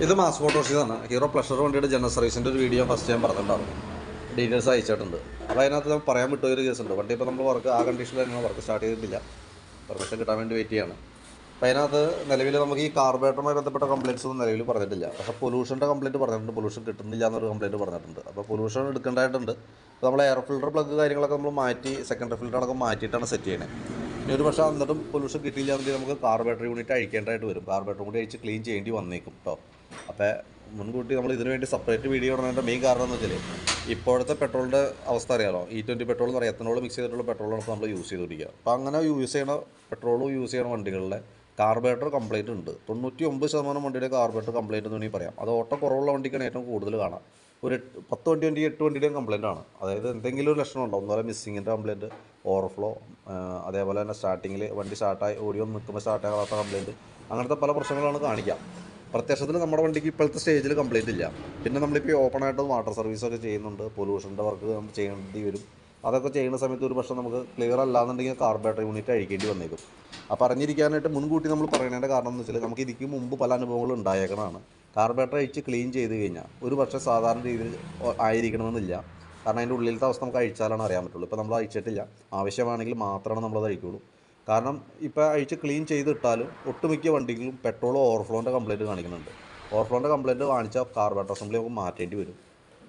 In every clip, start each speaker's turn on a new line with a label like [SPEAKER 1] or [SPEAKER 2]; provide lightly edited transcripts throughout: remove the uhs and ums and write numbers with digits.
[SPEAKER 1] ഇത് mass മോട്ടോഴ്സിന്നാണ്. Hero pleasure വണ്ടിയുടെ general സർവീസിൻ്റെ ഒരു വീഡിയോ ഫസ്റ്റ് ഞാൻ പറഞ്ഞിട്ടുണ്ടായിരുന്നു. ഡീറ്റെയിൽസ് അയച്ചിട്ടുണ്ട്. അപ്പോൾ അതിനകത്ത് നമുക്ക് പറയാൻ വിട്ട ഒരു കേസുണ്ട്. വണ്ടി ഇപ്പോൾ നമ്മൾ വർക്ക് ആ കണ്ടീഷനിൽ തന്നെ വർക്ക് സ്റ്റാർട്ട് ചെയ്തിട്ടില്ല. പെർമിഷൻ കിട്ടാൻ വേണ്ടി വെയിറ്റ് ചെയ്യാണ്. അപ്പോൾ അതിനകത്ത് നിലവിൽ നമുക്ക് ഈ കാർബറേറ്ററുമായി ബന്ധപ്പെട്ട കംപ്ലയിൻറ്റ്സ് ഒന്നും നിലവിൽ പറഞ്ഞിട്ടില്ല. പക്ഷേ പൊല്യൂഷൻ്റെ കംപ്ലയിൻറ്റ് പറഞ്ഞിട്ടുണ്ട്. പൊല്യൂഷൻ കിട്ടുന്നില്ല എന്നൊരു കംപ്ലയിൻറ്റ് പറഞ്ഞിട്ടുണ്ട്. അപ്പോൾ പൊല്യൂഷൻ എടുക്കേണ്ടതായിട്ടുണ്ട്. അപ്പോൾ നമ്മൾ എയർ ഫിൽറ്റർ പ്ലഗ് കാര്യങ്ങളൊക്കെ നമ്മൾ മാറ്റി സെക്കൻഡറി ഫിൽറ്ററൊക്കെ മാറ്റിയിട്ടാണ് സെറ്റ് ചെയ്യുന്നത്. ഇനി ഒരു പക്ഷേ എന്നിട്ടും പൊല്യൂഷൻ കിട്ടിയില്ല എന്നുണ്ടെങ്കിൽ നമുക്ക് കാർബറേറ്റർ യൂണിറ്റ് അഴിക്കേണ്ടതായിട്ട് വരും. കാർബറേറ്റർ കൂടി അഴിച്ച് ക്ലീൻ ചെയ്യേണ്ടി വന്നേക്കും കേട്ടോ. അപ്പോൾ മുൻകൂട്ടി നമ്മൾ ഇതിനു വേണ്ടി സെപ്പറേറ്റ് വീഡിയോ ഇടുന്നതിൻ്റെ മെയിൻ കാരണം എന്ന് വെച്ചാൽ ഇപ്പോഴത്തെ പെട്രോളിൻ്റെ അവസ്ഥ അറിയാമല്ലോ. E20 പെട്രോൾ എന്ന് പറയുക എത്തനോൾ മിക്സ് ചെയ്തിട്ടുള്ള പെട്രോളാണ് ഇപ്പോൾ നമ്മൾ യൂസ് ചെയ്തുകൊണ്ടിരിക്കുക. അപ്പോൾ അങ്ങനെ യൂസ് ചെയ്യണ പെട്രോളും യൂസ് ചെയ്യണ വണ്ടികളിലെ കാർബറേറ്റർ കംപ്ലയിൻറ്റ് ഉണ്ട്. 99% വണ്ടിയുടെ കാർബറേറ്റർ കംപ്ലയിൻറ്റ് എന്ന് വേണമെങ്കിൽ പറയാം. അത് ഓട്ടോ കുറവുള്ള വണ്ടിക്കാണ് ഏറ്റവും കൂടുതൽ കാണാം. ഒരു 10 വണ്ടി 8 വണ്ടിയുടെയും കംപ്ലയിൻ്റ് ആണ്. അതായത് എന്തെങ്കിലും ഒരു ലക്ഷണം ഉണ്ടോ, ഒന്നുമല്ല മിസ്സിങ്ങിൻ്റെ കംപ്ലയിൻറ്റ്, ഓവർഫ്ലോ, അതേപോലെ തന്നെ സ്റ്റാർട്ടിങ്ങിൽ വണ്ടി സ്റ്റാർട്ടായി ഓടിയോ നിൽക്കുമ്പോൾ സ്റ്റാർട്ടാകാത്ത കംപ്ലയിൻറ്റ്, അങ്ങനത്തെ പല പ്രശ്നങ്ങളാണ് കാണിക്കാം. പ്രത്യക്ഷത്തിൽ നമ്മുടെ വണ്ടിക്ക് ഇപ്പോഴത്തെ സ്റ്റേജിൽ കംപ്ലയിൻ്റ് ഇല്ല. പിന്നെ നമ്മളിപ്പോൾ ഓപ്പണായിട്ട് വാട്ടർ സർവീസൊക്കെ ചെയ്യുന്നുണ്ട്. പൊല്യൂഷൻ്റെ വർക്ക് നമ്മൾ ചെയ്യേണ്ടി വരും. അതൊക്കെ ചെയ്യുന്ന സമയത്ത് ഒരു പക്ഷേ നമുക്ക് ക്ലിയർ അല്ലാന്നുണ്ടെങ്കിൽ കാർബറേറ്റർ യൂണിറ്റ് അഴിക്കേണ്ടി വന്നേക്കും. അപ്പോൾ അറിഞ്ഞിരിക്കാനായിട്ട് മുൻകൂട്ടി നമ്മൾ പറയുന്നതിൻ്റെ കാരണം എന്ന് വെച്ചാൽ നമുക്ക് ഇതിക്ക് മുമ്പ് പല അനുഭവങ്ങളും ഉണ്ടായേക്കണതാണ്. കാർബറേറ്റർ അഴിച്ച് ക്ലീൻ ചെയ്ത് കഴിഞ്ഞാൽ ഒരു പക്ഷേ സാധാരണ രീതിയിൽ ആയിരിക്കണമെന്നില്ല. കാരണം അതിൻ്റെ ഉള്ളിലത്തെ അവസ്ഥ നമുക്ക് അഴിച്ചാലാണ് അറിയാൻ പറ്റുള്ളൂ. ഇപ്പോൾ നമ്മൾ അഴിച്ചിട്ടില്ല, ആവശ്യമാണെങ്കിൽ മാത്രമാണ് നമ്മളത് അഴിക്കുള്ളൂ. കാരണം ഇപ്പോൾ അഴിച്ച് ക്ലീൻ ചെയ്തിട്ടാലും ഒട്ടുമിക്ക വണ്ടികളും പെട്രോൾ ഓവർഫ്ലോൻ്റെ കംപ്ലയിൻറ്റ് കാണിക്കുന്നുണ്ട്. ഓവർഫ്ലോൻ്റെ കംപ്ലയിൻറ്റ് കാണിച്ചാൽ കാർബറേറ്റർ അസംബ്ലി നമുക്ക് മാറ്റേണ്ടി വരും.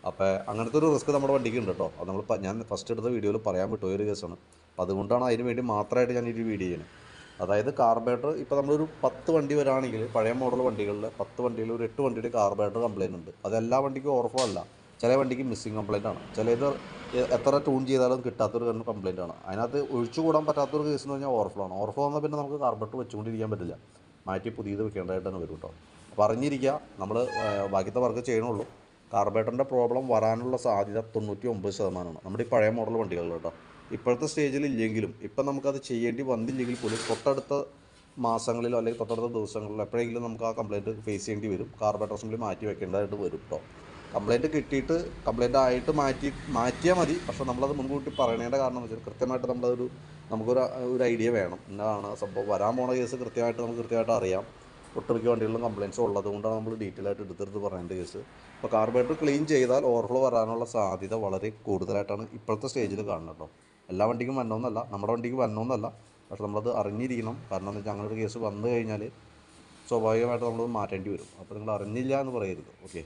[SPEAKER 1] അപ്പോൾ അങ്ങനത്തെ ഒരു റിസ്ക് നമ്മുടെ വണ്ടിക്ക് ഉണ്ട് കേട്ടോ. അത് ഞാൻ ഫസ്റ്റ് എടുത്ത വീഡിയോയിൽ പറയാൻ വിട്ടു ഒരു കേസാണ്. അപ്പോൾ അതുകൊണ്ടാണ് അതിന് വേണ്ടി മാത്രമായിട്ട് ഞാൻ ഈ വീഡിയോ ചെയ്യുന്നത്. അതായത് കാർബറേറ്റർ ഇപ്പോൾ നമ്മളൊരു 10 വണ്ടി വരാണെങ്കിൽ പഴയ മോഡൽ വണ്ടികളിൽ 10 വണ്ടിയിൽ ഒരു 8 വണ്ടിയുടെ കാർബറേറ്റർ കംപ്ലയിൻ്റ് ഉണ്ട്. അതെല്ലാ വണ്ടിക്കും ഓവർഫ്ലോ അല്ല. ചില വണ്ടിക്ക് മിസ്സിങ് കംപ്ലയിൻ്റ് ആണ്. ചിലത് എത്ര ട്യൂൺ ചെയ്താലും കിട്ടാത്തൊരു കംപ്ലയിൻ്റ് ആണ്. അതിനകത്ത് ഒഴിച്ചുകൂടാൻ പറ്റാത്തൊരു കേസ് എന്ന് പറഞ്ഞാൽ ഓവർഫ്ലോ ആണ്. ഓവർഫ്ലോ വന്നാൽ പിന്നെ നമുക്ക് കാർബറേറ്റർ വെച്ചുകൊണ്ടിരിക്കാൻ പറ്റില്ല. മാറ്റി പുതിയത് വെക്കേണ്ടതായിട്ട് തന്നെ വരും കേട്ടോ. അപ്പോൾ അറിഞ്ഞിരിക്കുക, നമ്മൾ ബാക്കിയത്തെ വർക്ക് ചെയ്യണുള്ളൂ. കാർബറേറ്ററിൻ്റെ പ്രോബ്ലം വരാനുള്ള സാധ്യത 99%. നമ്മുടെ ഈ പഴയ മോഡൽ വണ്ടികളിൽ കേട്ടോ. ഇപ്പോഴത്തെ സ്റ്റേജിൽ ഇല്ലെങ്കിലും ഇപ്പം നമുക്കത് ചെയ്യേണ്ടി വന്നില്ലെങ്കിൽ പോലും തൊട്ടടുത്ത മാസങ്ങളിലോ അല്ലെങ്കിൽ തൊട്ടടുത്ത ദിവസങ്ങളിലോ എപ്പോഴെങ്കിലും നമുക്ക് ആ കംപ്ലയിൻറ്റ് ഫേസ് ചെയ്യേണ്ടി വരും. കാർബറേറ്റർ അസംബ്ലി മാറ്റി വെക്കേണ്ടതായിട്ട് വരും കേട്ടോ. കംപ്ലയിൻറ്റ് കിട്ടിയിട്ട് കംപ്ലയിൻ്റ് ആയിട്ട് മാറ്റിയാൽ മതി. പക്ഷേ നമ്മളത് മുൻകൂട്ടി പറയണതിൻ്റെ കാരണം എന്ന് വെച്ചാൽ കൃത്യമായിട്ട് നമുക്കൊരു ഐഡിയ വേണം. എന്നാണ് സംഭവം വരാൻ പോണ കേസ് കൃത്യമായിട്ട് അറിയാം. ഒട്ടുമിക്ക വണ്ടികളിലും കംപ്ലയിൻറ്റ്സ് ഉള്ളത് കൊണ്ടാണ് നമ്മൾ ഡീറ്റെയിൽ ആയിട്ട് എടുത്തെടുത്ത് പറയേണ്ട കേസ്. അപ്പോൾ കാർബറേറ്റർ ക്ലീൻ ചെയ്താൽ ഓവർഫ്ലോ വരാനുള്ള സാധ്യത വളരെ കൂടുതലായിട്ടാണ് ഇപ്പോഴത്തെ സ്റ്റേജിൽ കാണുന്നത് കേട്ടോ. എല്ലാ വണ്ടിക്കും വന്നോന്നല്ല, നമ്മുടെ വണ്ടിക്ക് വന്നോന്നല്ല. പക്ഷെ നമ്മളത് അറിഞ്ഞിരിക്കണം. കാരണം എന്താ വെച്ചാൽ അങ്ങനെ ഒരു കേസ് വന്നു കഴിഞ്ഞാൽ സ്വാഭാവികമായിട്ട് നമ്മളത് മാറ്റേണ്ടി വരും. അപ്പോൾ നിങ്ങൾ അറിഞ്ഞില്ല എന്ന് പറയരുത്. ഓക്കെ.